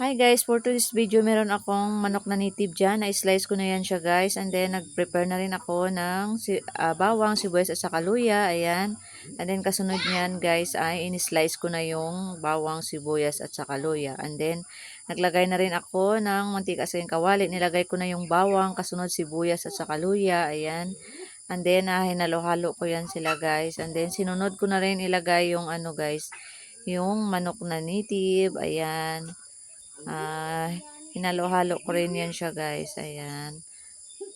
Hi guys, for today's video meron akong manok na native dyan. Na-slice ko na yan siya guys. And then nag-prepare na rin ako ng bawang, sibuyas at saka luya. Ayan. And then kasunod niyan guys ay in-slice ko na yung bawang, sibuyas at saka luya. And then naglagay na rin ako ng mantika sa kawali. Nilagay ko na yung bawang, kasunod sibuyas at saka luya. Ayan. And then hinalo-halo ko yan sila guys. And then sinunod ko na rin ilagay yung ano guys, yung manok na native. Ayan. Ah, hinalo-halo ko rin yan siya guys. Ayan.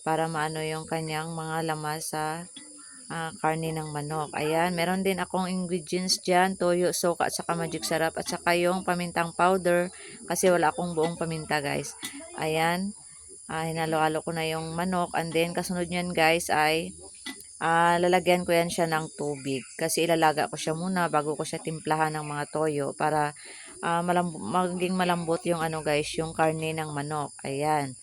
Para maano yung kanyang mga lamas sa karne ng manok. Ayan. Meron din akong ingredients dyan. Toyo, soka, at saka magic sarap. At saka yung pamintang powder. Kasi wala akong buong paminta guys. Ayan. Hinalo-halo ko na yung manok. And then kasunod nyan guys ay lalagyan ko yan siya ng tubig. Kasi ilalaga ko siya muna bago ko siya timplahan ng mga toyo para maging malambot yung ano guys, yung karne ng manok. Ayan.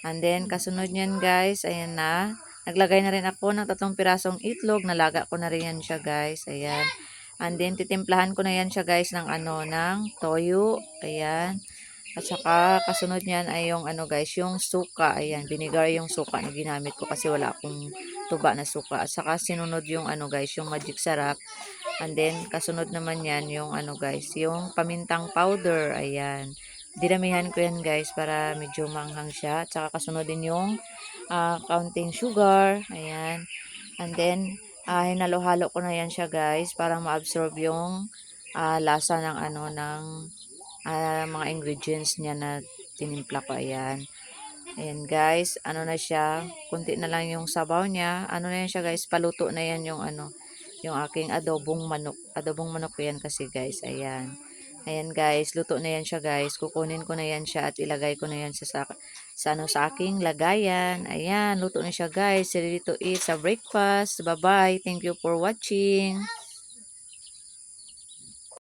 And then kasunod niyan guys, ayan na. Naglagay na rin ako ng 3 pirasong itlog. Nalaga ko na rin yan siya guys. Ayan. And then titimplahan ko na yan siya guys ng ano, ng toyo. Ayan. At saka kasunod niyan ay yung ano guys, yung suka. Ayan, vinegar yung suka na ginamit ko kasi wala akong tuba na suka. At saka sinunod yung ano guys, yung magic sarap. And then kasunod naman yan yung ano guys, yung pamintang powder. Ayan. Dinamihan ko yan guys para medyo manghang siya. At saka kasunod din yung counting sugar. Ayan. And then hinalo-halo ko na yan siya guys para ma-absorb yung lasa ng ano ng mga ingredients niya na tinimpla ko. Ayan. Ayan guys, ano na siya, kunti na lang yung sabaw niya. Ano na yan siya guys, paluto na yan yung ano, yung aking adobong manok. Adobong manok ko yan kasi guys, ayan. Ayan guys, luto na yan siya guys. Kukunin ko na yan siya at ilagay ko na yan sa aking lagayan. Ayan, luto na siya guys. Ready to eat sa breakfast. Bye bye. Thank you for watching.